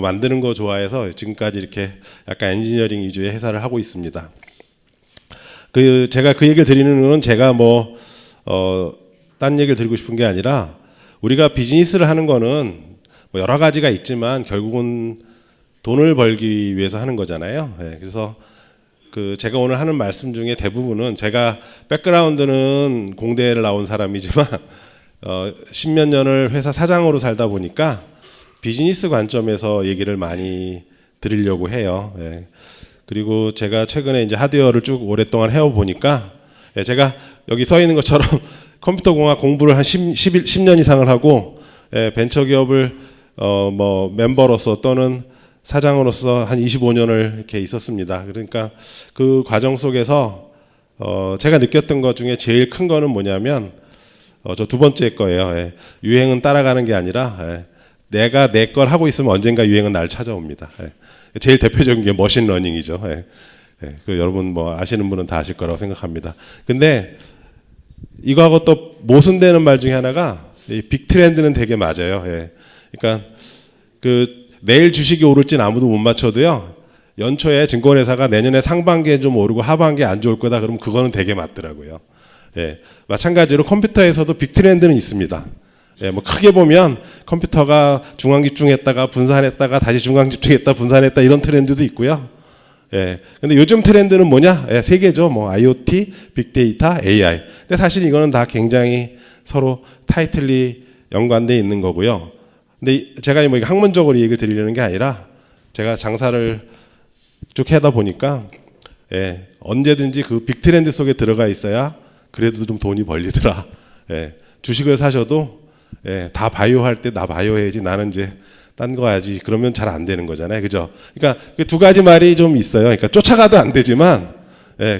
만드는 거 좋아해서 지금까지 이렇게 약간 엔지니어링 위주의 회사를 하고 있습니다. 제가 그 얘기를 드리는 건 제가 딴 얘기를 드리고 싶은 게 아니라 우리가 비즈니스를 하는 거는 여러 가지가 있지만 결국은 돈을 벌기 위해서 하는 거잖아요. 그래서 제가 오늘 하는 말씀 중에 대부분은 제가 백그라운드는 공대를 나온 사람이지만 10몇 년을 회사 사장으로 살다 보니까 비즈니스 관점에서 얘기를 많이 드리려고 해요. 그리고 제가 최근에 이제 하드웨어를 쭉 오랫동안 해오 보니까 제가 여기 써 있는 것처럼 컴퓨터 공학 공부를 한 10년 이상을 하고 벤처기업을 멤버로서 또는 사장으로서 한 25년을 이렇게 있었습니다. 그러니까 그 과정 속에서 제가 느꼈던 것 중에 제일 큰 거는 뭐냐면 저 두 번째 거예요. 유행은 따라가는 게 아니라 내가 내 걸 하고 있으면 언젠가 유행은 날 찾아옵니다. 제일 대표적인 게 머신러닝이죠. 여러분 아시는 분은 다 아실 거라고 생각합니다. 근데 이거하고 또 모순되는 말 중에 하나가 빅 트렌드는 되게 맞아요. 그러니까 내일 주식이 오를지는 아무도 못 맞춰도요. 연초에 증권회사가 내년에 상반기에 좀 오르고 하반기에 안 좋을 거다. 그러면 그거는 되게 맞더라고요. 마찬가지로 컴퓨터에서도 빅 트렌드는 있습니다. 크게 보면 컴퓨터가 중앙집중했다가 분산했다가 다시 중앙집중했다 분산했다 이런 트렌드도 있고요. 근데 요즘 트렌드는 뭐냐? 세 개죠. IoT, 빅데이터, AI. 근데 사실 이거는 다 굉장히 서로 타이틀리 연관되어 있는 거고요. 근데 제가 학문적으로 얘기를 드리려는 게 아니라 제가 장사를 쭉 하다 보니까 언제든지 그 빅 트렌드 속에 들어가 있어야 그래도 좀 돈이 벌리더라. 주식을 사셔도 다 바이오 할 때 나 바이오 해야지 나는 이제 딴 거 해야지 그러면 잘 안 되는 거잖아요. 그죠? 그러니까 두 가지 말이 좀 있어요. 그러니까 쫓아가도 안 되지만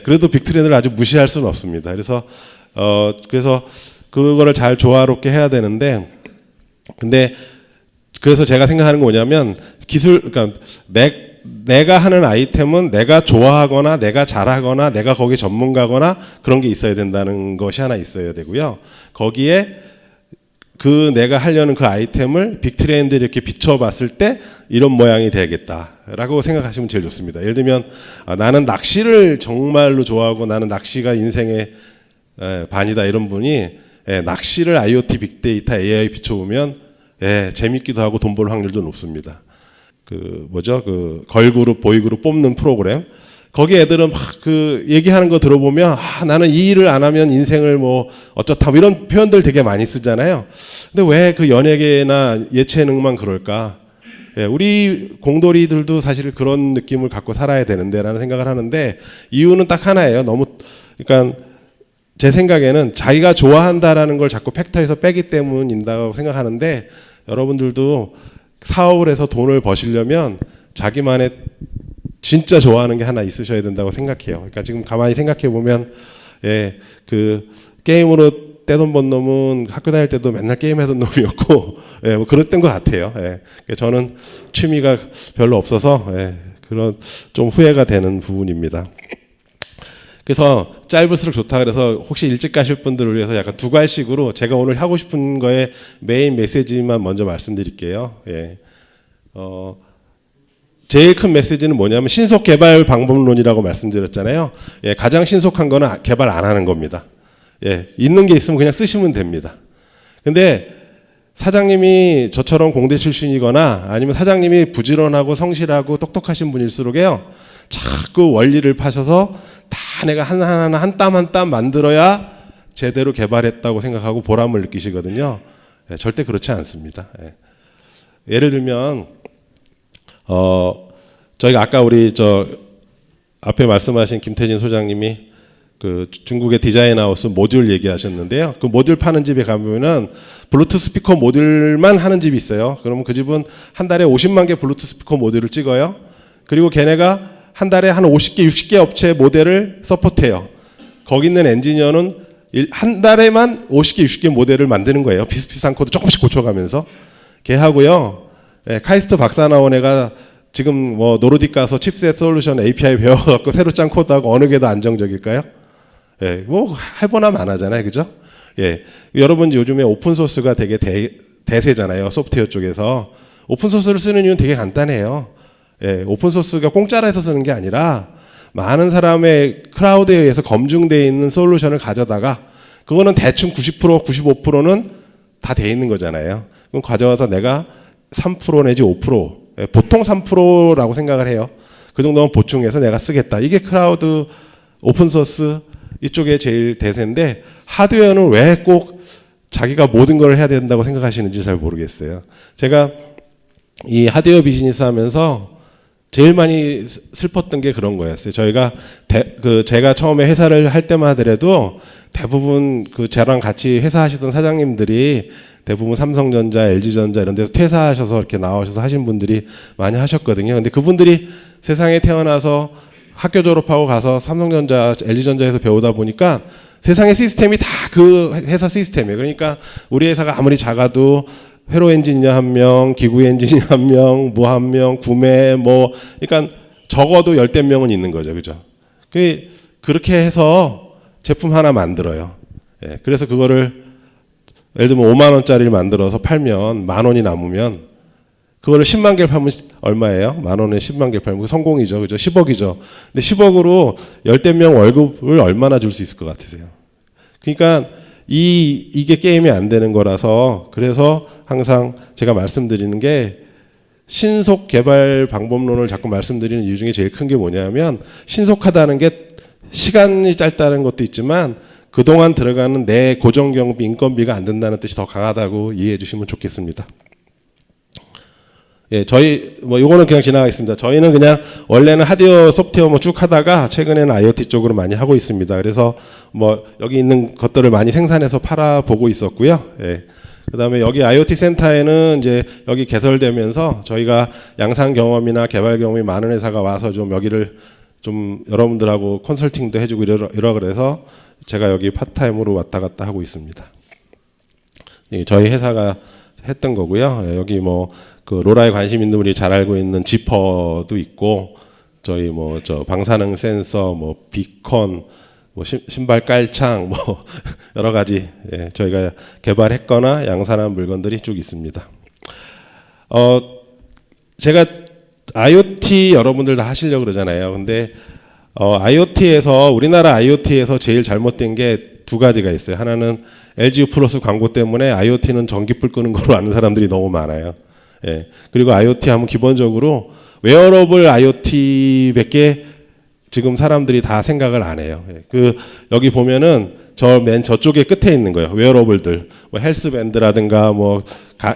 그래도 빅 트렌드를 아주 무시할 수는 없습니다. 그래서 그거를 잘 조화롭게 해야 되는데 근데 그래서 제가 생각하는 거 뭐냐면 그러니까 내가 하는 아이템은 내가 좋아하거나 내가 잘하거나 내가 거기 전문가거나 그런 게 있어야 된다는 것이 하나 있어야 되고요. 거기에 내가 하려는 그 아이템을 빅 트렌드에 이렇게 비춰봤을 때 이런 모양이 되겠다라고 생각하시면 제일 좋습니다. 예를 들면 나는 낚시를 정말로 좋아하고 나는 낚시가 인생의 반이다 이런 분이 낚시를 IoT, 빅데이터, AI 비춰보면 재밌기도 하고 돈 벌 확률도 높습니다. 걸그룹, 보이그룹 뽑는 프로그램. 거기 애들은 막 얘기하는 거 들어보면 나는 이 일을 안 하면 인생을 어쩌다 이런 표현들 되게 많이 쓰잖아요. 근데 왜 그 연예계나 예체능만 그럴까? 우리 공돌이들도 사실 그런 느낌을 갖고 살아야 되는데라는 생각을 하는데 이유는 딱 하나예요. 그러니까 제 생각에는 자기가 좋아한다라는 걸 자꾸 팩터에서 빼기 때문인다고 생각하는데 여러분들도 사업을 해서 돈을 버시려면 자기만의 진짜 좋아하는 게 하나 있으셔야 된다고 생각해요. 그러니까 지금 가만히 생각해 보면 게임으로 떼돈 번 놈은 학교 다닐 때도 맨날 게임하던 놈이었고 그랬던 것 같아요. 저는 취미가 별로 없어서 그런 좀 후회가 되는 부분입니다. 그래서 짧을수록 좋다 그래서 혹시 일찍 가실 분들을 위해서 약간 두 갈식으로 제가 오늘 하고 싶은 거에 메인 메시지만 먼저 말씀드릴게요. 제일 큰 메시지는 뭐냐면 신속 개발 방법론이라고 말씀드렸잖아요. 가장 신속한 거는 개발 안 하는 겁니다. 있는 게 있으면 그냥 쓰시면 됩니다. 근데 사장님이 저처럼 공대 출신이거나 아니면 사장님이 부지런하고 성실하고 똑똑하신 분일수록에요. 자꾸 원리를 파셔서 다 내가 하나하나 한 땀 한 땀 만들어야 제대로 개발했다고 생각하고 보람을 느끼시거든요. 절대 그렇지 않습니다. 예를 들면 저희가 아까 우리 앞에 말씀하신 김태진 소장님이 중국의 디자인하우스 모듈 얘기하셨는데요. 그 모듈 파는 집에 가보면은 블루투스 스피커 모듈만 하는 집이 있어요. 그러면 그 집은 한 달에 50만 개 블루투스 스피커 모듈을 찍어요. 그리고 걔네가 한 달에 한 50개, 60개 업체 모델을 서포트해요. 거기 있는 엔지니어는 한 달에만 50개, 60개 모델을 만드는 거예요. 비슷비슷한 코드 조금씩 고쳐가면서. 걔하고요. 카이스트 박사 나온 애가 지금 노르딕 가서 칩셋 솔루션 API 배워갖고 새로 짠 코드하고 어느 게 더 안정적일까요? 해보나 마나잖아요. 그죠? 여러분 요즘에 오픈소스가 되게 대세잖아요. 소프트웨어 쪽에서. 오픈소스를 쓰는 이유는 되게 간단해요. 예, 오픈소스가 공짜로 해서 쓰는 게 아니라 많은 사람의 크라우드에 의해서 검증되어 있는 솔루션을 가져다가 그거는 대충 90%, 95%는 다 돼 있는 거잖아요. 그럼 가져와서 내가 3% 내지 5%, 예, 보통 3%라고 생각을 해요. 그 정도면 보충해서 내가 쓰겠다. 이게 크라우드 오픈소스 이쪽에 제일 대세인데 하드웨어는 왜 꼭 자기가 모든 걸 해야 된다고 생각하시는지 잘 모르겠어요. 제가 이 하드웨어 비즈니스 하면서 제일 많이 슬펐던 게 그런 거였어요. 저희가 제가 처음에 회사를 할 때만 하더라도 대부분 저랑 같이 회사 하시던 사장님들이 대부분 삼성전자, LG전자 이런 데서 퇴사하셔서 이렇게 나오셔서 하신 분들이 많이 하셨거든요. 근데 그분들이 세상에 태어나서 학교 졸업하고 가서 삼성전자, LG전자에서 배우다 보니까 세상의 시스템이 다 그 회사 시스템이에요. 그러니까 우리 회사가 아무리 작아도 회로 엔지니어 1명, 기구 엔지니어 1명, 뭐 1명, 구매 그러니까 적어도 10대 명은 있는 거죠. 그죠? 그렇게 해서 제품 하나 만들어요. 예, 그래서 그거를 예를 들면 5만 원짜리를 만들어서 팔면 10,000원이 남으면 그거를 10만 개를 팔면 얼마예요? 10,000원에 10만 개를 팔면 성공이죠. 그죠? 10억이죠. 근데 10억으로 10대 명 월급을 얼마나 줄 수 있을 것 같으세요? 그러니까 이게 게임이 안 되는 거라서 그래서 항상 제가 말씀드리는 게 신속 개발 방법론을 자꾸 말씀드리는 이유 중에 제일 큰 게 뭐냐면 신속하다는 게 시간이 짧다는 것도 있지만 그동안 들어가는 내 고정경비, 인건비가 안 된다는 뜻이 더 강하다고 이해해 주시면 좋겠습니다. 예, 저희 요거는 그냥 지나가겠습니다. 저희는 그냥 원래는 하드웨어, 소프트웨어 쭉 하다가 최근에는 IoT 쪽으로 많이 하고 있습니다. 그래서 여기 있는 것들을 많이 생산해서 팔아보고 있었고요. 예. 그다음에 여기 IoT 센터에는 이제 여기 개설되면서 저희가 양산 경험이나 개발 경험이 많은 회사가 와서 좀 여기를 좀 여러분들하고 컨설팅도 해주고 이러 그래서 제가 여기 파트타임으로 왔다 갔다 하고 있습니다. 저희 회사가 했던 거고요. 여기 그 로라에 관심 있는 분이 잘 알고 있는 지퍼도 있고 저희 저 방사능 센서, 비컨, 신발 깔창, 여러 가지 저희가 개발했거나 양산한 물건들이 쭉 있습니다. 제가 IoT 여러분들 다 하시려고 그러잖아요. 근데 IoT에서 우리나라 IoT에서 제일 잘못된 게 두 가지가 있어요. 하나는 LG 플러스 광고 때문에 IoT는 전기불 끄는 걸로 아는 사람들이 너무 많아요. 예. 그리고 IoT 하면 기본적으로 웨어러블 IoT밖에 지금 사람들이 다 생각을 안 해요. 예. 여기 보면은 맨 저쪽에 끝에 있는 거예요. 웨어러블들, 헬스밴드라든가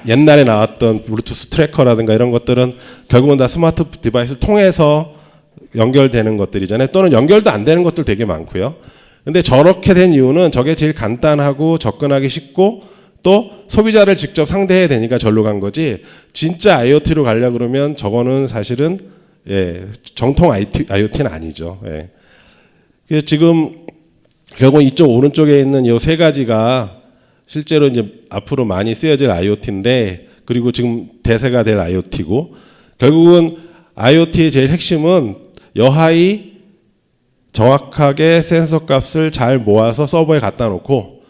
옛날에 나왔던 블루투스 트래커라든가 이런 것들은 결국은 다 스마트 디바이스를 통해서 연결되는 것들이잖아요. 또는 연결도 안 되는 것들 되게 많고요. 근데 저렇게 된 이유는 저게 제일 간단하고 접근하기 쉽고 또 소비자를 직접 상대해야 되니까 절로 간 거지. 진짜 IoT로 가려고 그러면 저거는 사실은 정통 IoT는 아니죠. 그래서 지금 결국 이쪽 오른쪽에 있는 이 세 가지가 실제로 이제 앞으로 많이 쓰여질 IoT인데 그리고 지금 대세가 될 IoT고 결국은 IoT의 제일 핵심은 여하이 정확하게 센서 값을 잘 모아서 서버에 갖다 놓고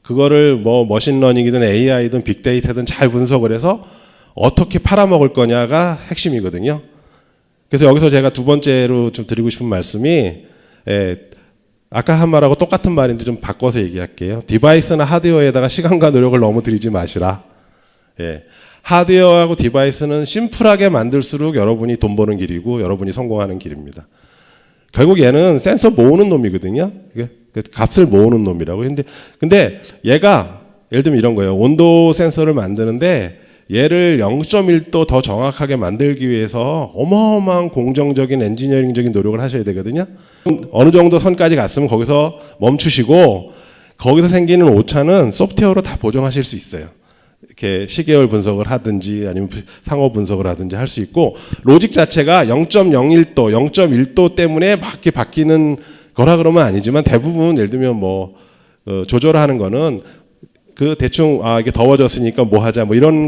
그거를 머신러닝이든 AI든 빅데이터든 잘 분석을 해서 어떻게 팔아먹을 거냐가 핵심이거든요. 그래서 여기서 제가 두 번째로 좀 드리고 싶은 말씀이 아까 한 말하고 똑같은 말인데 좀 바꿔서 얘기할게요. 디바이스나 하드웨어에다가 시간과 노력을 너무 들이지 마시라. 하드웨어하고 디바이스는 심플하게 만들수록 여러분이 돈 버는 길이고 여러분이 성공하는 길입니다. 결국 얘는 센서 모으는 놈이거든요. 값을 모으는 놈이라고. 근데 얘가 예를 들면 이런 거예요. 온도 센서를 만드는데 얘를 0.1도 더 정확하게 만들기 위해서 어마어마한 공정적인 엔지니어링적인 노력을 하셔야 되거든요. 어느 정도 선까지 갔으면 거기서 멈추시고 거기서 생기는 오차는 소프트웨어로 다 보정하실 수 있어요. 이렇게 시계열 분석을 하든지 아니면 상호 분석을 하든지 할 수 있고 로직 자체가 0.01도, 0.1도 때문에 막 이렇게 바뀌는 거라 그러면 아니지만 대부분 예를 들면 조절하는 거는 대충 이게 더워졌으니까 뭐 하자 이런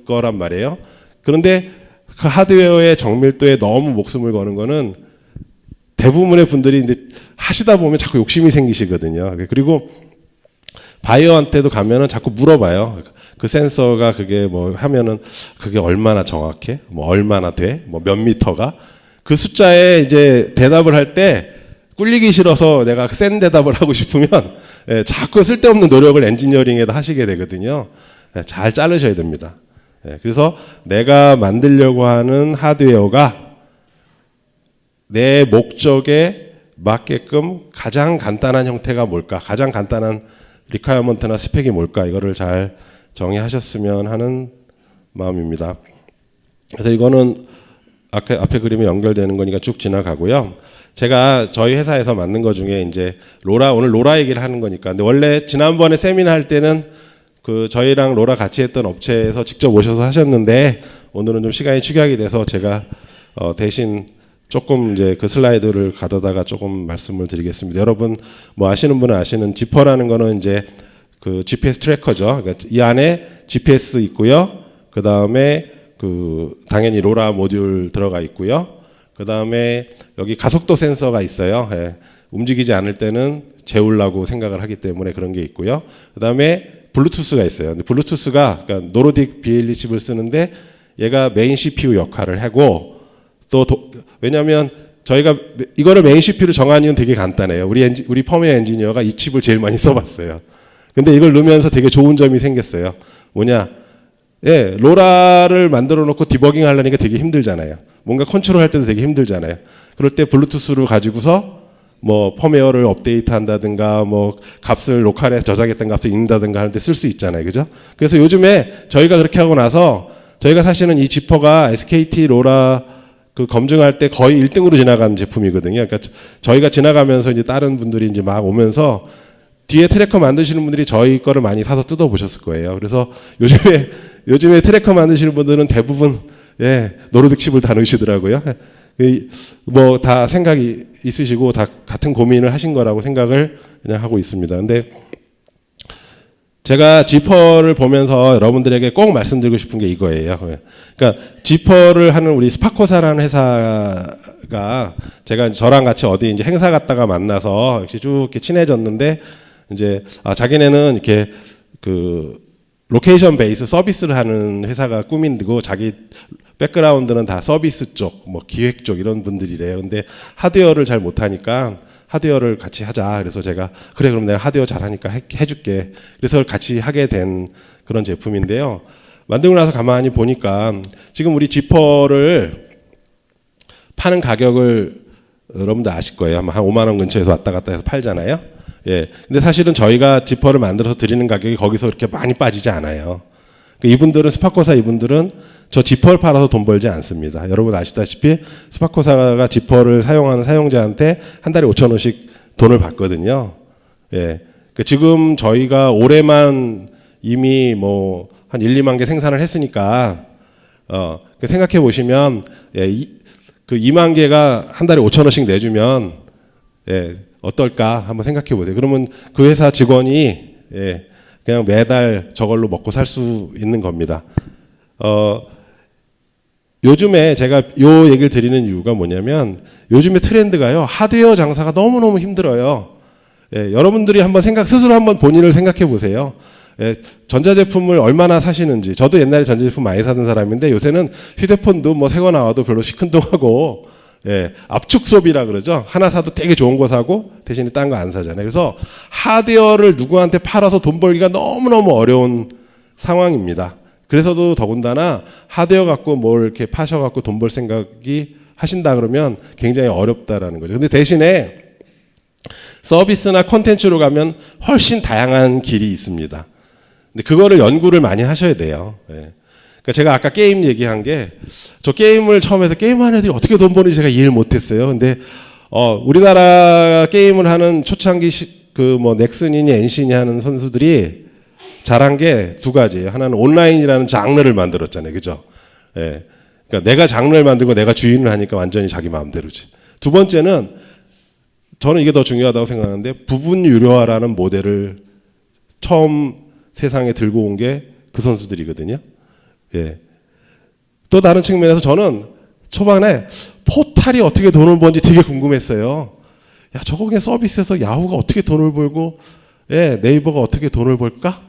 거란 말이에요. 그런데 그 하드웨어의 정밀도에 너무 목숨을 거는 거는 대부분의 분들이 이제 하시다 보면 자꾸 욕심이 생기시거든요. 그리고 바이어한테도 가면은 자꾸 물어봐요. 그 센서가 그게 뭐 하면은 그게 얼마나 정확해? 뭐 얼마나 돼? 뭐 몇 미터가? 그 숫자에 이제 대답을 할 때 꿀리기 싫어서 내가 센 대답을 하고 싶으면 예, 자꾸 쓸데없는 노력을 엔지니어링에다 하시게 되거든요. 예, 잘 자르셔야 됩니다. 예, 그래서 내가 만들려고 하는 하드웨어가 내 목적에 맞게끔 가장 간단한 형태가 뭘까? 가장 간단한 리퀘어먼트나 스펙이 뭘까? 이거를 잘 정의하셨으면 하는 마음입니다. 그래서 이거는 앞에 그림에 연결되는 거니까 쭉 지나가고요. 제가 저희 회사에서 만든 것 중에 이제 오늘 로라 얘기를 하는 거니까. 근데 원래 지난번에 세미나 할 때는 그 저희랑 로라 같이 했던 업체에서 직접 오셔서 하셨는데 오늘은 좀 시간이 축약이 돼서 제가 대신 조금 이제 그 슬라이드를 가져다가 조금 말씀을 드리겠습니다. 여러분 뭐 아시는 분은 아시는 지퍼라는 거는 이제 그 GPS 트래커죠. 그러니까 이 안에 GPS 있고요. 그 다음에 그 당연히 로라 모듈 들어가 있고요. 그 다음에 여기 가속도 센서가 있어요. 예. 움직이지 않을 때는 재우려고 생각을 하기 때문에 그런 게 있고요. 그 다음에 블루투스가 있어요. 근데 블루투스가 그러니까 노르딕 BLE 칩을 쓰는데 얘가 메인 CPU 역할을 하고 또 왜냐하면 저희가 이거를 메인 CPU를 정한 이유는 되게 간단해요. 우리 펌웨어 엔지니어가 이 칩을 제일 많이 써봤어요. 근데 이걸 넣으면서 되게 좋은 점이 생겼어요. 뭐냐? 예, 로라를 만들어 놓고 디버깅 하려니까 되게 힘들잖아요. 뭔가 컨트롤 할 때도 되게 힘들잖아요. 그럴 때 블루투스를 가지고서 뭐 펌웨어를 업데이트 한다든가 뭐 값을 로컬에 저장했던 값을 읽는다든가 하는데 쓸 수 있잖아요. 그죠? 그래서 요즘에 저희가 그렇게 하고 나서 저희가 사실은 이 지퍼가 SKT 로라 그 검증할 때 거의 1등으로 지나간 제품이거든요. 그러니까 저희가 지나가면서 이제 다른 분들이 이제 막 오면서 뒤에 트래커 만드시는 분들이 저희 거를 많이 사서 뜯어 보셨을 거예요. 그래서 요즘에 트래커 만드시는 분들은 대부분 예, 노르딕 칩을 다 넣으시더라고요. 뭐 다 생각이 있으시고 다 같은 고민을 하신 거라고 생각을 그냥 하고 있습니다. 근데 제가 지퍼를 보면서 여러분들에게 꼭 말씀드리고 싶은 게 이거예요. 그러니까 지퍼를 하는 우리 스파코사라는 회사가 제가 저랑 같이 어디 이제 행사 갔다가 만나서 역시 쭉 이렇게 친해졌는데 이제 자기네는 이렇게 그 로케이션 베이스 서비스를 하는 회사가 꿈인데고 자기 백그라운드는 다 서비스 쪽, 뭐 기획 쪽 이런 분들이래요. 근데 하드웨어를 잘 못하니까 하드웨어를 같이 하자. 그래서 제가 그래 그럼 내가 하드웨어 잘하니까 해줄게. 그래서 같이 하게 된 그런 제품인데요. 만들고 나서 가만히 보니까 지금 우리 지퍼를 파는 가격을 여러분들 아실 거예요. 아마 한 5만 원 근처에서 왔다 갔다 해서 팔잖아요. 예. 근데 사실은 저희가 지퍼를 만들어서 드리는 가격이 거기서 그렇게 많이 빠지지 않아요. 이분들은 스파코사 이분들은 저 지퍼를 팔아서 돈 벌지 않습니다. 여러분 아시다시피 스파코사가 지퍼를 사용하는 사용자한테 한 달에 5,000원씩 돈을 받거든요. 예. 지금 저희가 올해만 이미 뭐 한 1, 2만 개 생산을 했으니까 생각해 보시면 예, 그 2만 개가 한 달에 5,000원씩 내주면 예, 어떨까 한번 생각해 보세요. 그러면 그 회사 직원이 예, 그냥 매달 저걸로 먹고 살 수 있는 겁니다. 요즘에 제가 요 얘기를 드리는 이유가 뭐냐면 요즘에 트렌드가요. 하드웨어 장사가 너무너무 힘들어요. 예, 여러분들이 한번 스스로 한번 본인을 생각해 보세요. 예, 전자제품을 얼마나 사시는지. 저도 옛날에 전자제품 많이 사던 사람인데 요새는 휴대폰도 뭐 새거 나와도 별로 시큰둥하고 예, 압축 소비라 그러죠. 하나 사도 되게 좋은 거 사고 대신에 딴 거 안 사잖아요. 그래서 하드웨어를 누구한테 팔아서 돈 벌기가 너무너무 어려운 상황입니다. 그래서도 더군다나 하드웨어 갖고 뭘 이렇게 파셔갖고 돈 벌 생각이 하신다 그러면 굉장히 어렵다라는 거죠. 근데 대신에 서비스나 콘텐츠로 가면 훨씬 다양한 길이 있습니다. 근데 그거를 연구를 많이 하셔야 돼요. 예. 그러니까 제가 아까 게임 얘기한 게 저 게임을 처음 해서 게임하는 애들이 어떻게 돈 버는지 제가 이해를 못했어요. 근데 우리나라 게임을 하는 초창기 그 뭐 넥슨이니 엔신이 하는 선수들이 잘한 게 두 가지예요. 하나는 온라인이라는 장르를 만들었잖아요. 그죠? 예. 그러니까 내가 장르를 만들고 내가 주인을 하니까 완전히 자기 마음대로지. 두 번째는 저는 이게 더 중요하다고 생각하는데 부분 유료화라는 모델을 처음 세상에 들고 온 게 그 선수들이거든요. 예. 또 다른 측면에서 저는 초반에 포탈이 어떻게 돈을 버는지 되게 궁금했어요. 야, 저거 그냥 서비스에서 야후가 어떻게 돈을 벌고 예, 네이버가 어떻게 돈을 벌까?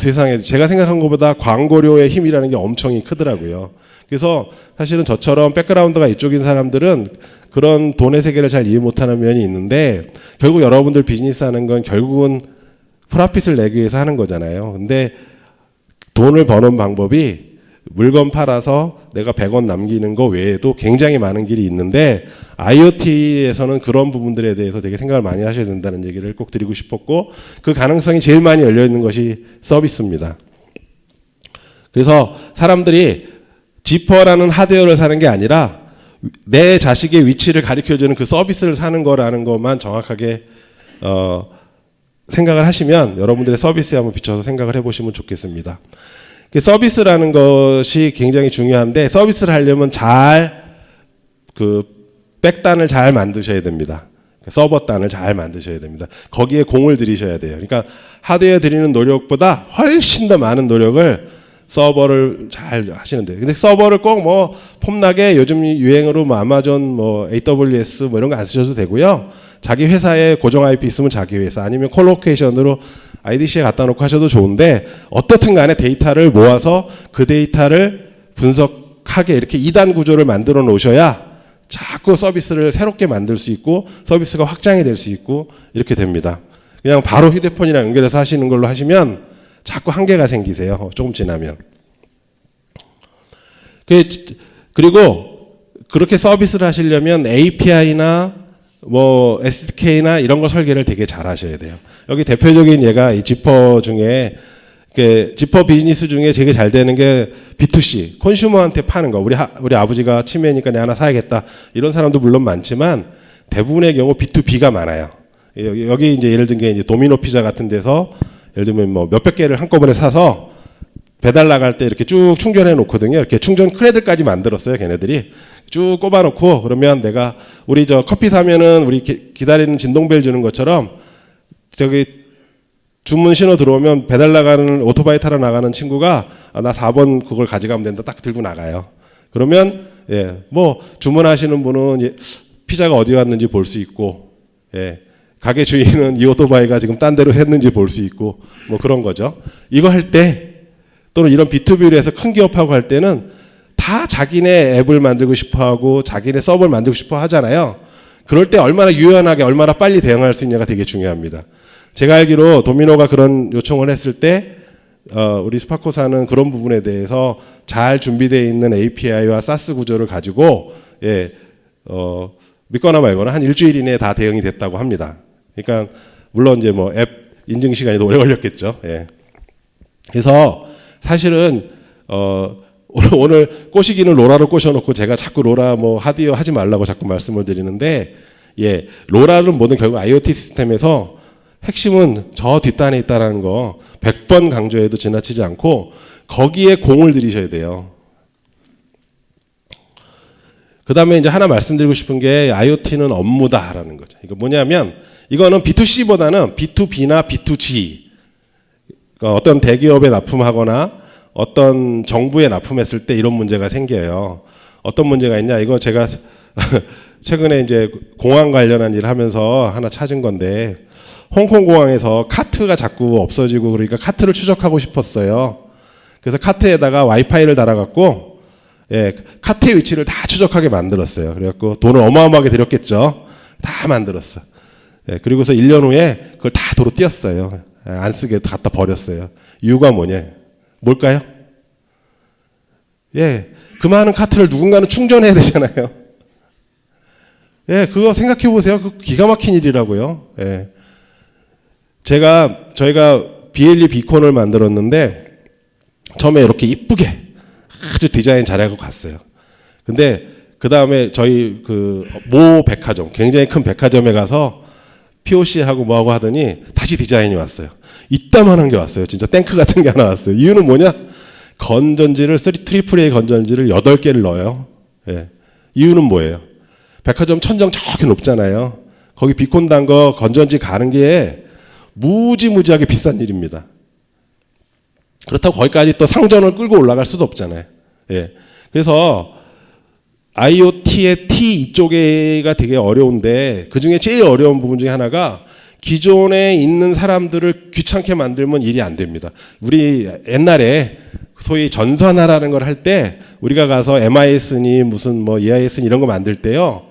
세상에 제가 생각한 것보다 광고료의 힘이라는 게 엄청 크더라고요. 그래서 사실은 저처럼 백그라운드가 이쪽인 사람들은 그런 돈의 세계를 잘 이해 못하는 면이 있는데 결국 여러분들 비즈니스 하는 건 결국은 프로핏을 내기 위해서 하는 거잖아요. 근데 돈을 버는 방법이 물건 팔아서 내가 100원 남기는 거 외에도 굉장히 많은 길이 있는데 IoT에서는 그런 부분들에 대해서 되게 생각을 많이 하셔야 된다는 얘기를 꼭 드리고 싶었고 그 가능성이 제일 많이 열려 있는 것이 서비스입니다. 그래서 사람들이 지퍼라는 하드웨어를 사는 게 아니라 내 자식의 위치를 가르쳐주는 그 서비스를 사는 거라는 것만 정확하게 생각을 하시면 여러분들의 서비스에 한번 비춰서 생각을 해보시면 좋겠습니다. 서비스라는 것이 굉장히 중요한데 서비스를 하려면 백단을 잘 만드셔야 됩니다. 서버단을 잘 만드셔야 됩니다. 거기에 공을 들이셔야 돼요. 그러니까 하드웨어 들이는 노력보다 훨씬 더 많은 노력을 서버를 잘 하시는데 근데 서버를 꼭 폼나게 요즘 유행으로 아마존 AWS 이런 거 안 쓰셔도 되고요. 자기 회사에 고정 IP 있으면 자기 회사 아니면 콜로케이션으로 IDC에 갖다 놓고 하셔도 좋은데 어떻든 간에 데이터를 모아서 그 데이터를 분석하게 이렇게 2단 구조를 만들어 놓으셔야 자꾸 서비스를 새롭게 만들 수 있고 서비스가 확장이 될 수 있고 이렇게 됩니다. 그냥 바로 휴대폰이랑 연결해서 하시는 걸로 하시면 자꾸 한계가 생기세요. 조금 지나면. 그리고 그렇게 서비스를 하시려면 API나 SDK나 이런 거 설계를 되게 잘 하셔야 돼요. 여기 대표적인 예가 이 지퍼 중에 지퍼 비즈니스 중에 되게 잘 되는 게 B2C, 콘슈머한테 파는 거. 우리 아버지가 치매니까 내가 하나 사야겠다. 이런 사람도 물론 많지만 대부분의 경우 B2B가 많아요. 여기 이제 예를 든 게 이제 도미노 피자 같은 데서 예를 들면 몇백 개를 한꺼번에 사서 배달 나갈 때 이렇게 쭉 충전해 놓거든요. 이렇게 충전 크레드까지 만들었어요, 걔네들이. 쭉 꼽아 놓고 그러면 내가 우리 커피 사면은 우리 기다리는 진동벨 주는 것처럼 주문 신호 들어오면 배달 나가는 오토바이 타러 나가는 친구가 나 4번 그걸 가져가면 된다 딱 들고 나가요. 그러면 주문하시는 분은 피자가 어디 갔는지 볼 수 있고 가게 주인은 이 오토바이가 지금 딴 데로 샜는지 볼 수 있고 그런 거죠. 이거 할 때 또는 이런 B2B를 해서 큰 기업하고 할 때는 다 자기네 앱을 만들고 싶어하고 자기네 서버를 만들고 싶어 하잖아요. 그럴 때 얼마나 유연하게 얼마나 빨리 대응할 수 있냐가 되게 중요합니다. 제가 알기로 도미노가 그런 요청을 했을 때 우리 스파코사는 그런 부분에 대해서 잘 준비되어 있는 API와 SaaS 구조를 가지고 믿거나 말거나 한 일주일 이내에 다 대응이 됐다고 합니다. 그러니까 물론 이제 앱 인증 시간이 더 오래 걸렸겠죠. 그래서 사실은 오늘 꼬시기는 로라로 꼬셔놓고 제가 자꾸 로라 하드웨어 하지 말라고 자꾸 말씀을 드리는데 로라는 뭐든 결국 IoT 시스템에서 핵심은 저 뒷단에 있다라는 거 100번 강조해도 지나치지 않고 거기에 공을 들이셔야 돼요. 그 다음에 이제 하나 말씀드리고 싶은 게 IoT는 업무다라는 거죠. 이거 뭐냐면 이거는 B2C보다는 B2B나 B2G 어떤 대기업에 납품하거나 어떤 정부에 납품했을 때 이런 문제가 생겨요. 어떤 문제가 있냐? 이거 제가 최근에 이제 공항 관련한 일을 하면서 하나 찾은 건데 홍콩 공항에서 카트가 자꾸 없어지고 그러니까 카트를 추적하고 싶었어요. 그래서 카트에다가 와이파이를 달아갖고 카트의 위치를 다 추적하게 만들었어요. 그래갖고 돈을 어마어마하게 들였겠죠. 다 만들었어. 그리고서 1년 후에 그걸 다 도로 띄었어요. 안 쓰게 갖다 버렸어요. 이유가 뭐냐? 뭘까요? 그 많은 카트를 누군가는 충전해야 되잖아요. 그거 생각해 보세요. 그 기가 막힌 일이라고요. 저희가 BLE 비콘을 만들었는데 처음에 이렇게 이쁘게 아주 디자인 잘하고 갔어요. 근데 그 다음에 저희 모 백화점, 굉장히 큰 백화점에 가서 POC하고 뭐하고 하더니 다시 디자인이 왔어요. 이따만한 게 왔어요. 진짜 탱크 같은 게 하나 왔어요. 이유는 뭐냐? 건전지를 AAA 건전지를 8개를 넣어요. 이유는 뭐예요? 백화점 천정 저렇게 높잖아요. 거기 비콘 단 거 건전지 가는 게 무지무지하게 비싼 일입니다. 그렇다고 거기까지 또 상전을 끌고 올라갈 수도 없잖아요. 그래서 IoT의 T 이쪽에가 되게 어려운데 그 중에 제일 어려운 부분 중에 하나가 기존에 있는 사람들을 귀찮게 만들면 일이 안 됩니다. 우리 옛날에 소위 전산화라는 걸 할 때 우리가 가서 MIS니 무슨 뭐 EIS니 이런 거 만들 때요.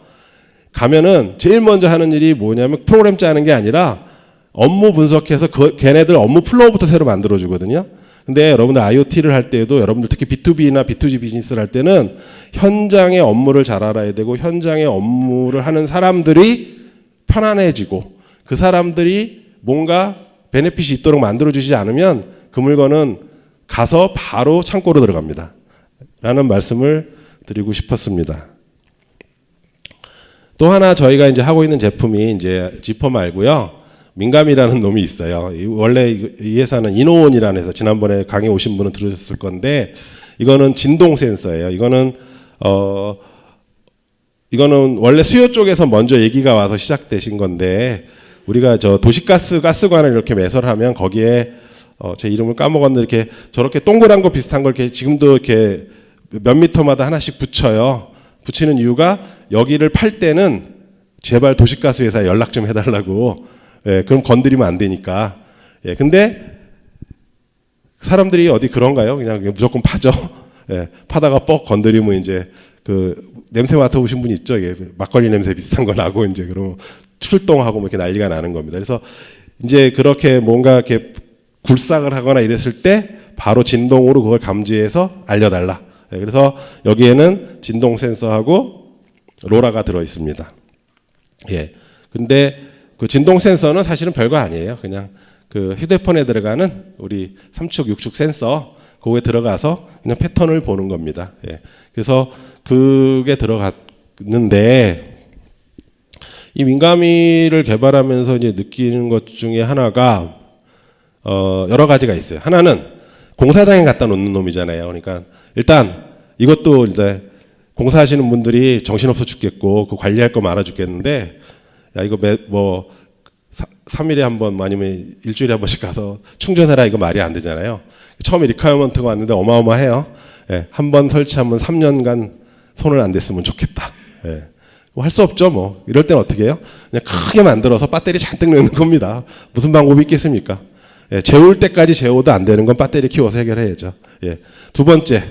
가면은 제일 먼저 하는 일이 뭐냐면 프로그램 짜는 게 아니라 업무 분석해서 걔네들 업무 플로우부터 새로 만들어 주거든요. 근데 여러분들 IoT를 할 때에도 여러분들 특히 B2B나 B2G 비즈니스를 할 때는 현장의 업무를 잘 알아야 되고 현장의 업무를 하는 사람들이 편안해지고 그 사람들이 뭔가 베네핏이 있도록 만들어 주시지 않으면 그 물건은 가서 바로 창고로 들어갑니다. 라는 말씀을 드리고 싶었습니다. 또 하나 저희가 이제 하고 있는 제품이 이제 지퍼 말고요. 민감이라는 놈이 있어요. 원래 이 회사는 이노온이라는 회사, 지난번에 강의 오신 분은 들으셨을 건데, 이거는 진동 센서예요. 이거는 원래 수요 쪽에서 먼저 얘기가 와서 시작되신 건데, 우리가 저 도시가스 가스관을 이렇게 매설하면 거기에 제 이름을 까먹었는데 이렇게 저렇게 동그란 거 비슷한 걸 이렇게 지금도 이렇게 몇 미터마다 하나씩 붙여요. 붙이는 이유가 여기를 팔 때는 제발 도시가스 회사에 연락 좀 해달라고. 예, 그럼 건드리면 안 되니까. 예, 근데 사람들이 어디 그런가요? 그냥 무조건 파죠. 예, 파다가 뻑 건드리면 이제 그 냄새 맡아보신 분 있죠? 이게 막걸리 냄새 비슷한 거 나고 이제 그러면 출동하고 뭐 이렇게 난리가 나는 겁니다. 그래서 이제 그렇게 뭔가 이렇게 굴삭을 하거나 이랬을 때 바로 진동으로 그걸 감지해서 알려달라. 예, 그래서 여기에는 진동 센서하고 로라가 들어 있습니다. 예. 근데 그 진동 센서는 사실은 별거 아니에요. 그냥 그 휴대폰에 들어가는 우리 3축, 6축 센서 그거에 들어가서 그냥 패턴을 보는 겁니다. 예. 그래서 그게 들어갔는데 이 민감이를 개발하면서 이제 느끼는 것 중에 하나가 여러 가지가 있어요. 하나는 공사장에 갖다 놓는 놈이잖아요. 그러니까 일단 이것도 이제 공사하시는 분들이 정신없어 죽겠고 그 관리할 거 많아 죽겠는데 야 이거 뭐 3일에 한 번 아니면 일주일에 한 번씩 가서 충전해라 이거 말이 안 되잖아요. 처음에 리퀘어먼트가 왔는데 어마어마해요. 예, 한 번 설치하면 3년간 손을 안 댔으면 좋겠다. 예. 뭐 할 수 없죠. 뭐 이럴 땐 어떻게 해요? 그냥 크게 만들어서 배터리 잔뜩 넣는 겁니다. 무슨 방법이 있겠습니까? 예, 재울 때까지 재워도 안 되는 건 배터리 키워서 해결해야죠. 예. 두 번째,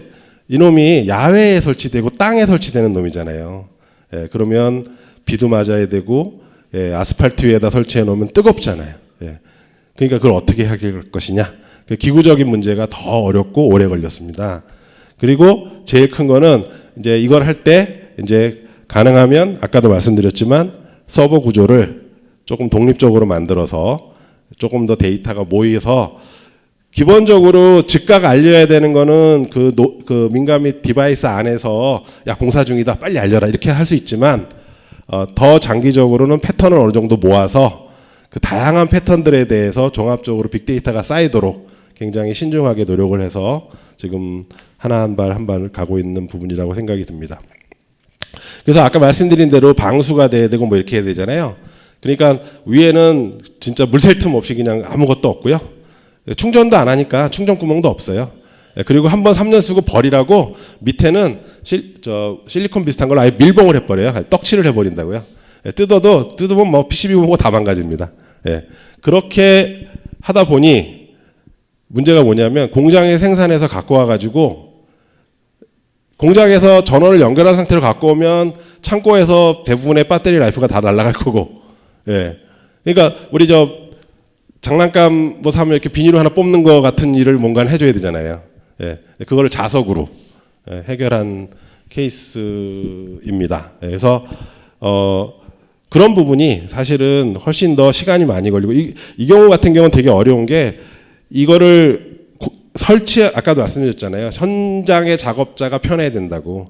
이놈이 야외에 설치되고 땅에 설치되는 놈이잖아요. 예, 그러면 비도 맞아야 되고 예, 아스팔트 위에다 설치해 놓으면 뜨겁잖아요. 예. 그러니까 그걸 어떻게 해결할 것이냐. 그 기구적인 문제가 더 어렵고 오래 걸렸습니다. 그리고 제일 큰 거는 이제 이걸 할 때 이제 가능하면 아까도 말씀드렸지만 서버 구조를 조금 독립적으로 만들어서 조금 더 데이터가 모여서 기본적으로 즉각 알려야 되는 거는 그 민감이 디바이스 안에서 야 공사 중이다 빨리 알려라 이렇게 할 수 있지만 더 장기적으로는 패턴을 어느 정도 모아서 그 다양한 패턴들에 대해서 종합적으로 빅데이터가 쌓이도록 굉장히 신중하게 노력을 해서 지금 하나 한 발 한 발을 가고 있는 부분이라고 생각이 듭니다. 그래서 아까 말씀드린 대로 방수가 돼야 되고 뭐 이렇게 해야 되잖아요. 그러니까 위에는 진짜 물샐 틈 없이 그냥 아무것도 없고요. 충전도 안 하니까 충전 구멍도 없어요. 그리고 한번 3년 쓰고 버리라고 밑에는 실리콘 비슷한 걸 아예 밀봉을 해버려요. 떡칠을 해버린다고요. 뜯으면 뭐 PCB 보고 다 망가집니다. 그렇게 하다 보니 문제가 뭐냐면 공장에 생산해서 갖고 와가지고 공장에서 전원을 연결한 상태로 갖고 오면 창고에서 대부분의 배터리 라이프가 다 날아갈 거고, 예. 그러니까 우리 장난감 뭐 사면 이렇게 비닐로 하나 뽑는 거 같은 일을 뭔가 해줘야 되잖아요. 예. 그거를 자석으로 해결한 케이스입니다. 그래서 그런 부분이 사실은 훨씬 더 시간이 많이 걸리고 이 경우 같은 경우는 되게 어려운 게 이거를 아까도 말씀드렸잖아요. 현장의 작업자가 편해야 된다고.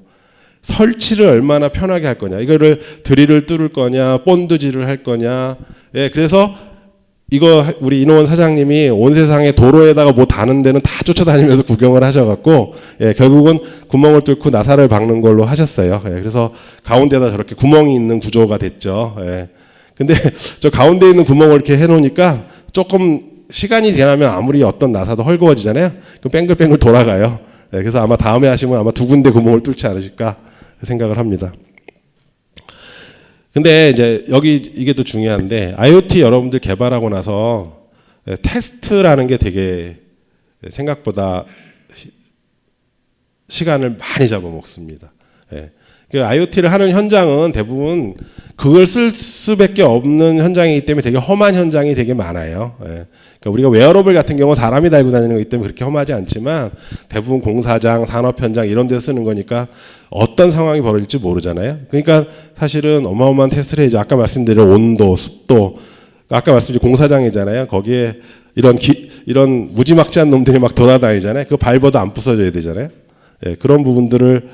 설치를 얼마나 편하게 할 거냐. 이거를 드릴을 뚫을 거냐, 본드질을 할 거냐. 예, 그래서 이거 우리 이노원 사장님이 온 세상에 도로에다가 뭐 다는 데는 다 쫓아다니면서 구경을 하셔갖고, 예, 결국은 구멍을 뚫고 나사를 박는 걸로 하셨어요. 예, 그래서 가운데다 저렇게 구멍이 있는 구조가 됐죠. 예. 근데 저 가운데 있는 구멍을 이렇게 해놓으니까 조금 시간이 지나면 아무리 어떤 나사도 헐거워지잖아요. 그럼 뺑글뺑글 돌아가요. 네, 그래서 아마 다음에 하시면 아마 두 군데 구멍을 뚫지 않으실까 생각을 합니다. 근데 이제 여기 이게 또 중요한데 IoT 여러분들 개발하고 나서 테스트라는 게 되게 생각보다 시간을 많이 잡아먹습니다. 예. 그 IoT를 하는 현장은 대부분 그걸 쓸 수밖에 없는 현장이기 때문에 되게 험한 현장이 되게 많아요. 예. 그러니까 우리가 웨어러블 같은 경우 사람이 달고 다니는 거기 때문에 그렇게 험하지 않지만 대부분 공사장, 산업 현장 이런 데서 쓰는 거니까 어떤 상황이 벌어질지 모르잖아요. 그러니까 사실은 어마어마한 테스트를 해야죠. 아까 말씀드린 온도, 습도, 아까 말씀드린 공사장이잖아요. 거기에 이런 무지막지한 놈들이 막 돌아다니잖아요. 그거 밟아도 안 부서져야 되잖아요. 예, 그런 부분들을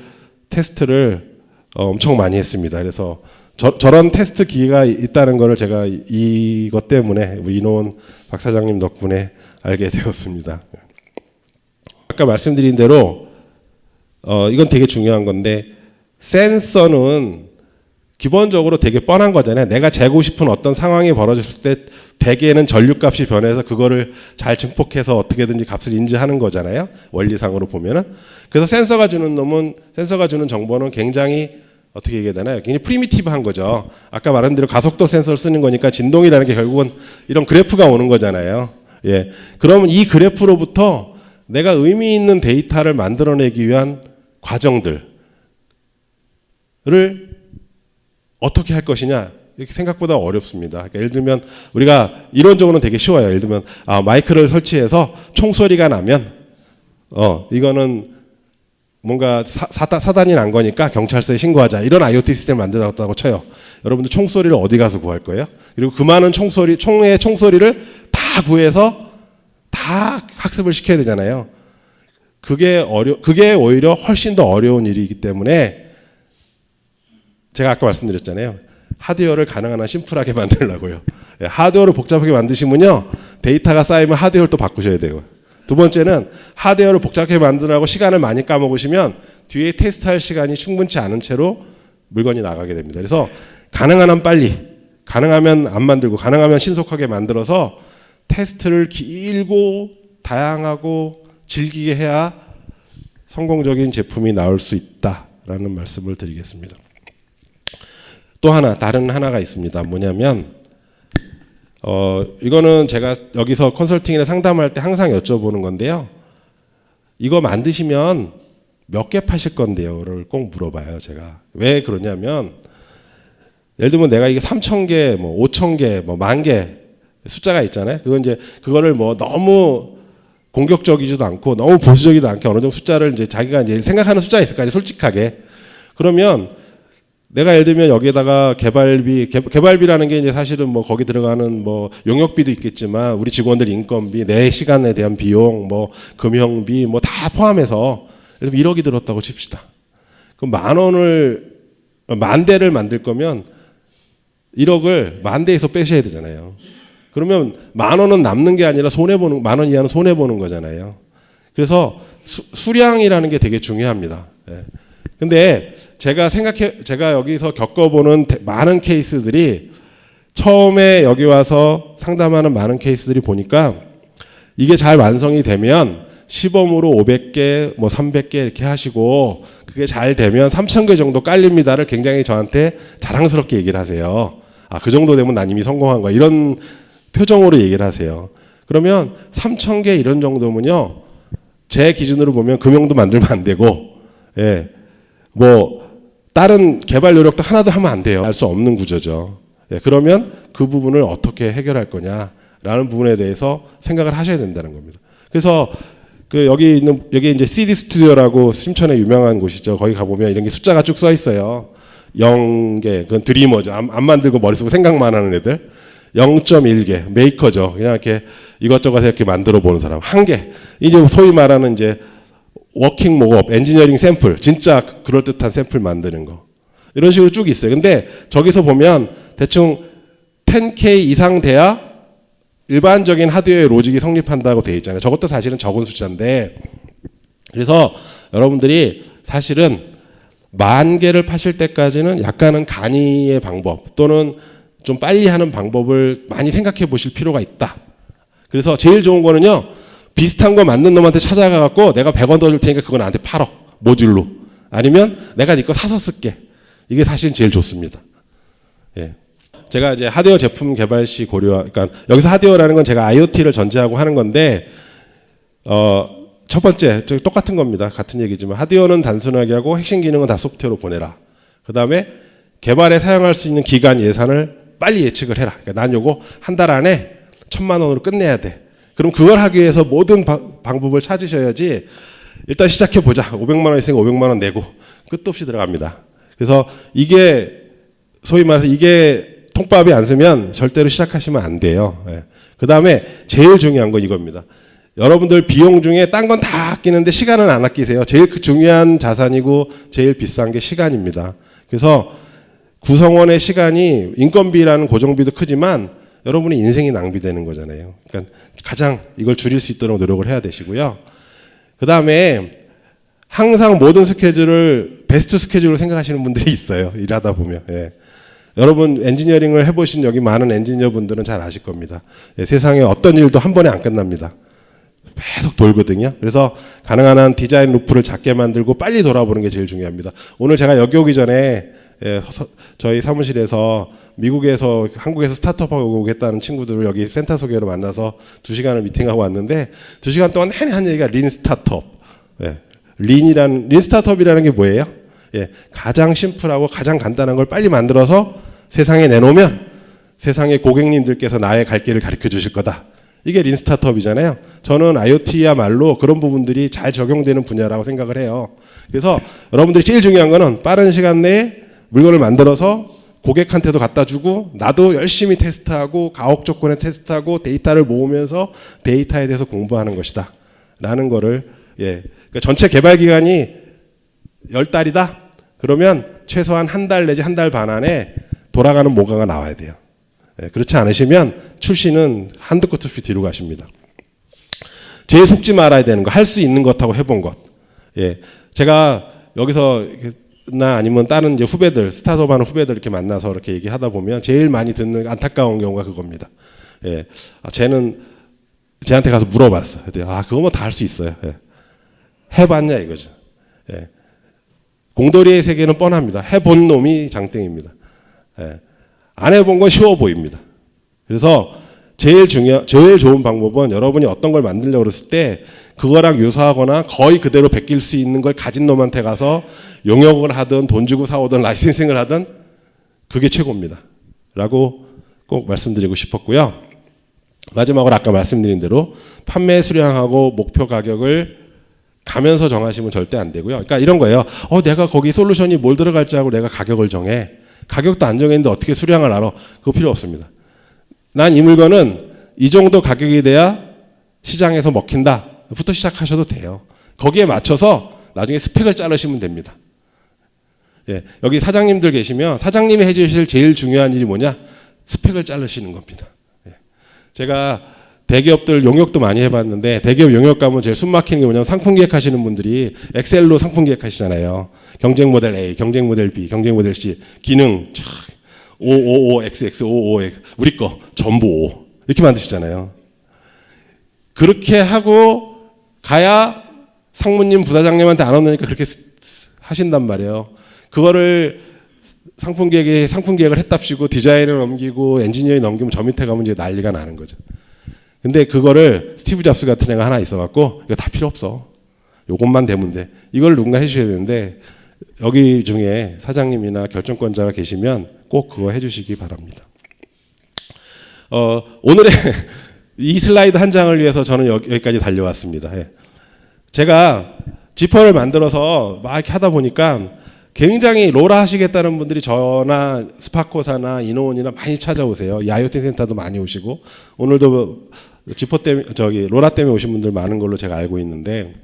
테스트를 엄청 많이 했습니다. 그래서 저런 테스트 기계가 있다는 거를 제가 이것 때문에 우리 이노원 박 사장님 덕분에 알게 되었습니다. 아까 말씀드린 대로 이건 되게 중요한 건데 센서는 기본적으로 되게 뻔한 거잖아요. 내가 재고 싶은 어떤 상황이 벌어졌을 때 대개는 전류값이 변해서 그거를 잘 증폭해서 어떻게든지 값을 인지하는 거잖아요. 원리상으로 보면은. 그래서 센서가 주는 정보는 굉장히 어떻게 얘기해야 되나요? 굉장히 프리미티브한 거죠. 아까 말한 대로 가속도 센서를 쓰는 거니까 진동이라는 게 결국은 이런 그래프가 오는 거잖아요. 예. 그러면 이 그래프로부터 내가 의미 있는 데이터를 만들어내기 위한 과정들을 어떻게 할 것이냐 이렇게 생각보다 어렵습니다. 그러니까 예를 들면 우리가 이론적으로는 되게 쉬워요. 예를 들면 마이크를 설치해서 총소리가 나면 이거는 뭔가 사단이 난 거니까 경찰서에 신고하자 이런 IoT 시스템을 만들었다고 쳐요. 여러분들 총소리를 어디 가서 구할 거예요? 그리고 그 많은 총의 총소리를 다 구해서 다 학습을 시켜야 되잖아요. 그게 오히려 훨씬 더 어려운 일이기 때문에 제가 아까 말씀드렸잖아요. 하드웨어를 가능한 한 심플하게 만들려고요. 하드웨어를 복잡하게 만드시면요. 데이터가 쌓이면 하드웨어를 또 바꾸셔야 돼요. 두 번째는 하드웨어를 복잡하게 만들라고 시간을 많이 까먹으시면 뒤에 테스트할 시간이 충분치 않은 채로 물건이 나가게 됩니다. 그래서 가능한 한 빨리, 가능하면 안 만들고 가능하면 신속하게 만들어서 테스트를 길고 다양하고 즐기게 해야 성공적인 제품이 나올 수 있다라는 말씀을 드리겠습니다. 또 다른 하나가 있습니다. 뭐냐면 이거는 제가 여기서 컨설팅이나 상담할 때 항상 여쭤보는 건데요. 이거 만드시면 몇 개 파실 건데요를 꼭 물어봐요. 제가 왜 그러냐면 예를 들면 내가 이게 3,000개, 뭐 5,000개, 뭐 10,000개 숫자가 있잖아요. 그거를 뭐 너무 공격적이지도 않고 너무 보수적이지도 않게 어느 정도 숫자를 이제 자기가 이제 생각하는 숫자가 있을 거 아니에요. 솔직하게. 그러면 내가 예를 들면 여기에다가 개발비라는 게 이제 사실은 뭐 거기 들어가는 뭐 용역비도 있겠지만 우리 직원들 인건비, 내 시간에 대한 비용, 뭐 금형비 뭐 다 포함해서 예를 들면 1억이 들었다고 칩시다. 그럼 10,000대를 만들 거면 1억을 10,000대에서 빼셔야 되잖아요. 그러면 10,000원은 남는 게 아니라 10,000원 이하는 손해 보는 거잖아요. 그래서 수량이라는 게 되게 중요합니다. 예. 근데 제가 여기서 겪어보는 많은 케이스들이 처음에 여기 와서 상담하는 많은 케이스들이 보니까 이게 잘 완성이 되면 시범으로 500개, 뭐 300개 이렇게 하시고 그게 잘 되면 3,000개 정도 깔립니다를 굉장히 저한테 자랑스럽게 얘기를 하세요. 그 정도 되면 난 이미 성공한 거야. 이런 표정으로 얘기를 하세요. 그러면 3,000개 이런 정도면요. 제 기준으로 보면 금형도 만들면 안 되고, 예. 뭐 다른 개발 노력도 하나도 하면 안 돼요. 할 수 없는 구조죠. 예, 그러면 그 부분을 어떻게 해결할 거냐라는 부분에 대해서 생각을 하셔야 된다는 겁니다. 그래서 여기 이제 CD 스튜디오라고 심천에 유명한 곳이죠. 거기 가보면 이런 게 숫자가 쭉 써 있어요. 0개, 그건 드리머죠. 안 만들고 머릿속으로 생각만 하는 애들. 0.1개, 메이커죠. 그냥 이렇게 이것저것 이렇게 만들어 보는 사람. 1개. 이제 소위 말하는 이제 워킹 목업, 엔지니어링 샘플, 진짜 그럴듯한 샘플 만드는 거. 이런 식으로 쭉 있어요. 근데 저기서 보면 대충 10K 이상 돼야 일반적인 하드웨어의 로직이 성립한다고 되어 있잖아요. 저것도 사실은 적은 숫자인데. 그래서 여러분들이 사실은 10,000개를 파실 때까지는 약간은 간이의 방법 또는 좀 빨리 하는 방법을 많이 생각해 보실 필요가 있다. 그래서 제일 좋은 거는요. 비슷한 거 맞는 놈한테 찾아가갖고 내가 100원 더 줄 테니까 그거 나한테 팔어. 모듈로. 아니면 내가 네 거 사서 쓸게. 이게 사실 제일 좋습니다. 예. 제가 이제 하드웨어 제품 개발 시 고려, 그러니까 여기서 하드웨어라는 건 제가 IoT를 전제하고 하는 건데, 첫 번째, 똑같은 겁니다. 같은 얘기지만 하드웨어는 단순하게 하고 핵심 기능은 다 소프트웨어로 보내라. 그 다음에 개발에 사용할 수 있는 기간 예산을 빨리 예측을 해라. 그러니까 난 요거 한 달 안에 1,000만 원으로 끝내야 돼. 그럼 그걸 하기 위해서 모든 방법을 찾으셔야지. 일단 시작해 보자. 500만 원 있으니까 500만 원 내고 끝도 없이 들어갑니다. 그래서 이게 소위 말해서 이게 통밥이 안 쓰면 절대로 시작하시면 안 돼요. 예. 그 다음에 제일 중요한 건 이겁니다. 여러분들 비용 중에 딴 건 다 아끼는데 시간은 안 아끼세요. 제일 중요한 자산이고 제일 비싼 게 시간입니다. 그래서 구성원의 시간이 인건비라는 고정비도 크지만 여러분의 인생이 낭비되는 거잖아요. 그러니까 가장 이걸 줄일 수 있도록 노력을 해야 되시고요. 그 다음에 항상 모든 스케줄을 베스트 스케줄로 생각하시는 분들이 있어요. 일하다 보면. 예. 여러분 엔지니어링을 해보신 여기 많은 엔지니어 분들은 잘 아실 겁니다. 예, 세상에 어떤 일도 한 번에 안 끝납니다. 계속 돌거든요. 그래서 가능한 한 디자인 루프를 작게 만들고 빨리 돌아보는 게 제일 중요합니다. 오늘 제가 여기 오기 전에 저희 사무실에서 미국에서 한국에서 스타트업하고 오겠다는 친구들을 여기 센터 소개로 만나서 2시간을 미팅하고 왔는데 2시간 동안 내내 한 얘기가 린 스타트업. 린 스타트업이라는 게 뭐예요? 가장 심플하고 가장 간단한 걸 빨리 만들어서 세상에 내놓으면 세상의 고객님들께서 나의 갈 길을 가르쳐 주실 거다. 이게 린 스타트업이잖아요. 저는 IoT야말로 그런 부분들이 잘 적용되는 분야라고 생각을 해요. 그래서 여러분들이 제일 중요한 거는 빠른 시간 내에 물건을 만들어서 고객한테도 갖다 주고 나도 열심히 테스트하고 가혹 조건에 테스트하고 데이터를 모으면서 데이터에 대해서 공부하는 것이다. 라는 거를 그러니까 전체 개발 기간이 10달이다? 그러면 최소한 한 달 내지 한 달 반 안에 돌아가는 모가가 나와야 돼요. 그렇지 않으시면 출시는 한두 끝 없이 뒤로 가십니다. 제일 속지 말아야 되는 거, 할 수 있는 것하고 해본 것. 제가 여기서 나 아니면 다른 이제 후배들, 스타트업 하는 후배들 이렇게 만나서 이렇게 얘기하다 보면 제일 많이 듣는 안타까운 경우가 그겁니다. 쟤한테 가서 물어봤어. 그거 뭐 다 할 수 있어요. 해봤냐 이거죠. 공돌이의 세계는 뻔합니다. 해본 놈이 장땡입니다. 안 해본 건 쉬워 보입니다. 그래서 제일 좋은 방법은 여러분이 어떤 걸 만들려고 그랬을 때 그거랑 유사하거나 거의 그대로 베낄 수 있는 걸 가진 놈한테 가서 용역을 하든 돈 주고 사오든 라이센싱을 하든 그게 최고입니다. 라고 꼭 말씀드리고 싶었고요. 마지막으로 아까 말씀드린 대로 판매 수량하고 목표 가격을 가면서 정하시면 절대 안 되고요. 그러니까 이런 거예요. 내가 거기 솔루션이 뭘 들어갈지 하고 내가 가격을 정해. 가격도 안 정했는데 어떻게 수량을 알아? 그거 필요 없습니다. 난 이 물건은 이 정도 가격이 돼야 시장에서 먹힌다. 부터 시작하셔도 돼요. 거기에 맞춰서 나중에 스펙을 자르시면 됩니다. 여기 사장님들 계시면 사장님이 해주실 제일 중요한 일이 뭐냐? 스펙을 자르시는 겁니다. 제가 대기업들 용역도 많이 해봤는데 대기업 용역 가면 제일 숨막히는 게 뭐냐면 상품 기획하시는 분들이 엑셀로 상품 기획하시잖아요. 경쟁 모델 A, 경쟁 모델 B, 경쟁 모델 C, 기능 555XX, 55X 우리 거 전부 5 이렇게 만드시잖아요. 그렇게 하고 가야 상무님, 부사장님한테 안 얻으니까 그렇게 하신단 말이에요. 그거를 상품 기획을 했답시고 디자인을 넘기고 엔지니어에 넘기면 저 밑에 가면 이제 난리가 나는 거죠. 근데 그거를 스티브 잡스 같은 애가 하나 있어갖고 이거 다 필요 없어. 요것만 되면 돼. 이걸 누군가 해주셔야 되는데 여기 중에 사장님이나 결정권자가 계시면 꼭 그거 해주시기 바랍니다. 오늘의 이 슬라이드 한 장을 위해서 저는 여기까지 달려왔습니다. 제가 지퍼를 만들어서 막 이렇게 하다 보니까 굉장히 로라 하시겠다는 분들이 저나 스파코사나 이노온이나 많이 찾아오세요. 이 IoT 센터도 많이 오시고 오늘도 지퍼 때문에 로라 때문에 오신 분들 많은 걸로 제가 알고 있는데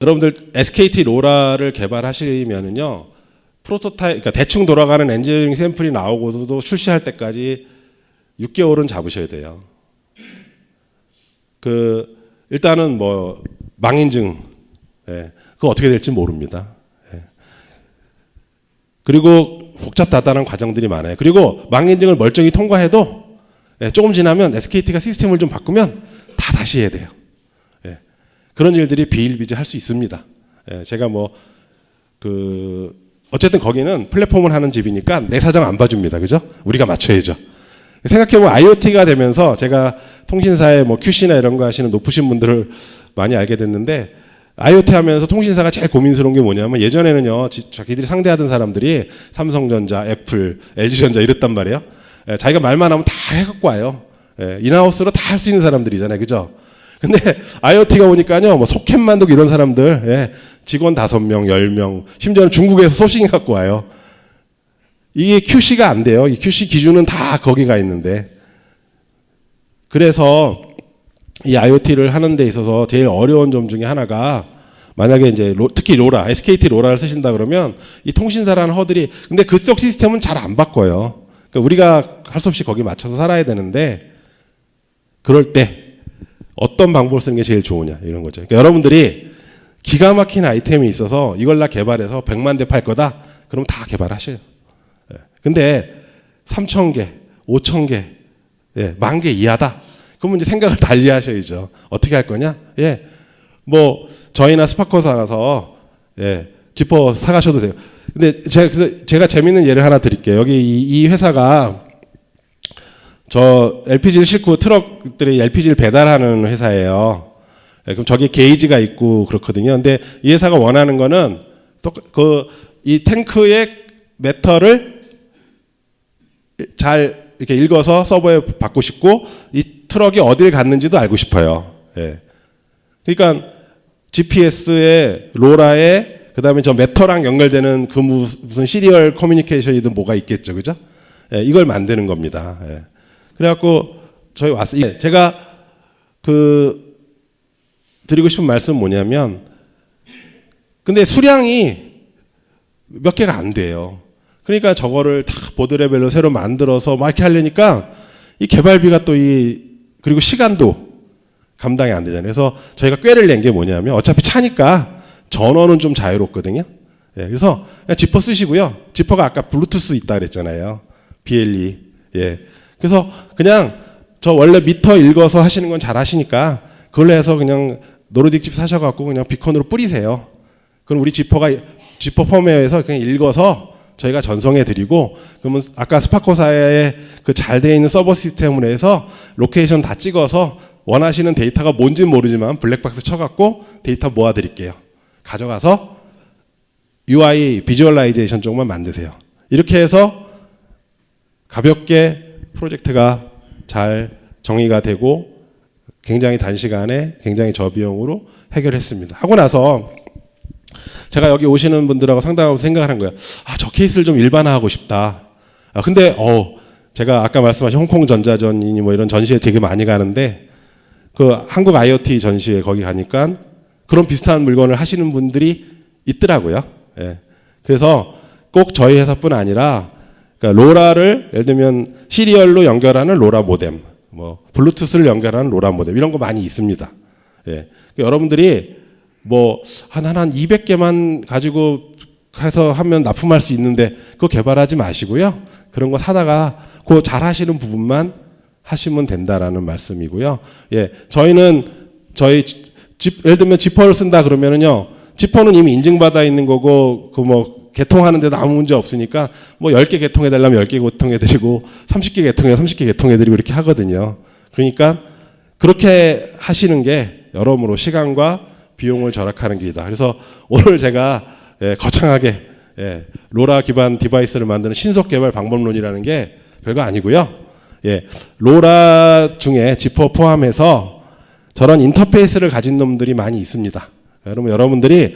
여러분들 SKT 로라를 개발하시면은요 프로토타입 그러니까 대충 돌아가는 엔지니어링 샘플이 나오고도 출시할 때까지 6개월은 잡으셔야 돼요. 일단은 뭐 망인증 그거 어떻게 될지 모릅니다. 그리고 복잡다단한 과정들이 많아요. 그리고 망인증을 멀쩡히 통과해도 조금 지나면 SKT가 시스템을 좀 바꾸면 다 다시 해야 돼요. 그런 일들이 비일비재할 수 있습니다. 제가 어쨌든 거기는 플랫폼을 하는 집이니까 내 사정 안 봐줍니다. 그죠? 우리가 맞춰야죠. 생각해보면 IoT가 되면서 제가 통신사에 뭐 QC나 이런 거 하시는 높으신 분들을 많이 알게 됐는데, IoT 하면서 통신사가 제일 고민스러운 게 뭐냐면, 예전에는요, 자기들이 상대하던 사람들이 삼성전자, 애플, LG전자 이랬단 말이에요. 자기가 말만 하면 다 해갖고 와요. 인하우스로 다 할 수 있는 사람들이잖아요. 그죠? 근데 IoT가 오니까요, 뭐 소켓 만들고 이런 사람들, 직원 5명, 10명, 심지어는 중국에서 소싱해 갖고 와요. 이게 QC가 안 돼요. 이 QC 기준은 다 거기가 있는데. 그래서 이 IoT를 하는 데 있어서 제일 어려운 점 중에 하나가, 만약에 이제 특히 로라, SKT 로라를 쓰신다 그러면 이 통신사라는 허들이, 근데 그쪽 시스템은 잘 안 바꿔요. 그러니까 우리가 할 수 없이 거기 맞춰서 살아야 되는데, 그럴 때 어떤 방법을 쓰는 게 제일 좋으냐 이런 거죠. 그러니까 여러분들이 기가 막힌 아이템이 있어서 이걸 나 개발해서 100만 대 팔 거다. 그럼 다 개발하셔요. 근데 3,000개, 5,000개, 10,000개 이하다. 그러면 이제 생각을 달리 하셔야죠. 어떻게 할 거냐? 뭐 저희나 스파커사 가서 지퍼 사가셔도 돼요. 근데 제가 재밌는 예를 하나 드릴게요. 여기 이 회사가 저 LPG를 싣고 트럭들이 LPG를 배달하는 회사예요. 그럼 저기 게이지가 있고 그렇거든요. 근데 이 회사가 원하는 거는 또 이 탱크의 메터를 잘 이렇게 읽어서 서버에 받고 싶고, 이 트럭이 어딜 갔는지도 알고 싶어요. 그러니까 GPS에 로라에 그다음에 저 메터랑 연결되는 그 무슨 시리얼 커뮤니케이션이든 뭐가 있겠죠, 그죠? 이걸 만드는 겁니다. 그래갖고 저희 왔어요. 제가 드리고 싶은 말씀은 뭐냐면, 근데 수량이 몇 개가 안 돼요. 그러니까 저거를 다 보드 레벨로 새로 만들어서 막 이렇게 하려니까 이 개발비가 그리고 시간도 감당이 안 되잖아요. 그래서 저희가 꾀를 낸 게 뭐냐면, 어차피 차니까 전원은 좀 자유롭거든요. 그래서 그냥 지퍼 쓰시고요. 지퍼가 아까 블루투스 있다 그랬잖아요. BLE. 그래서 그냥 저 원래 미터 읽어서 하시는 건 잘 하시니까 그걸로 해서 그냥 노르딕 칩 사셔갖고 그냥 비컨으로 뿌리세요. 그럼 우리 지퍼 펌웨어에서 그냥 읽어서 저희가 전송해 드리고, 그러면 아까 스파코사의 그 잘 되어 있는 서버 시스템으로 해서 로케이션 다 찍어서 원하시는 데이터가 뭔지는 모르지만 블랙박스 쳐갖고 데이터 모아 드릴게요. 가져가서 UI 비주얼라이제이션 쪽만 만드세요. 이렇게 해서 가볍게 프로젝트가 잘 정의가 되고 굉장히 단시간에 굉장히 저비용으로 해결했습니다. 하고 나서 제가 여기 오시는 분들하고 상담하고 생각하는 거예요. 저 케이스를 좀 일반화하고 싶다. 근데 제가 아까 말씀하신 홍콩 전자전이니 뭐 이런 전시회 되게 많이 가는데, 그 한국 IoT 전시회 거기 가니까 그런 비슷한 물건을 하시는 분들이 있더라고요. 그래서 꼭 저희 회사뿐 아니라, 그러니까 로라를 예를 들면 시리얼로 연결하는 로라 모뎀, 뭐 블루투스를 연결하는 로라 모뎀 이런 거 많이 있습니다. 그러니까 여러분들이 뭐 한 200개만 가지고 해서 하면 납품할 수 있는데 그거 개발하지 마시고요. 그런 거 사다가 그 잘 하시는 부분만 하시면 된다라는 말씀이고요. 저희는 예를 들면 지퍼를 쓴다 그러면은요, 지퍼는 이미 인증받아 있는 거고 개통하는 데도 아무 문제 없으니까 10개 개통해 달라면 10개 개통해 드리고 30개 개통해 30개 개통해 드리고 이렇게 하거든요. 그러니까 그렇게 하시는 게 여러모로 시간과 비용을 절약하는 길이다. 그래서 오늘 제가 거창하게 로라 기반 디바이스를 만드는 신속 개발 방법론이라는 게 별거 아니고요. 로라 중에 지퍼 포함해서 저런 인터페이스를 가진 놈들이 많이 있습니다. 여러분들이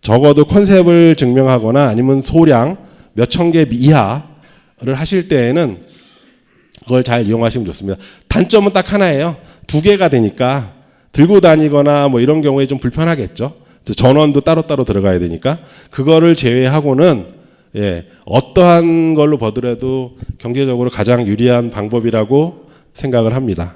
적어도 컨셉을 증명하거나 아니면 소량 몇천 개 이하를 하실 때에는 그걸 잘 이용하시면 좋습니다. 단점은 딱 하나예요. 2개가 되니까 들고 다니거나 뭐 이런 경우에 좀 불편하겠죠. 전원도 따로따로 들어가야 되니까. 그거를 제외하고는 어떠한 걸로 보더라도 경제적으로 가장 유리한 방법이라고 생각을 합니다.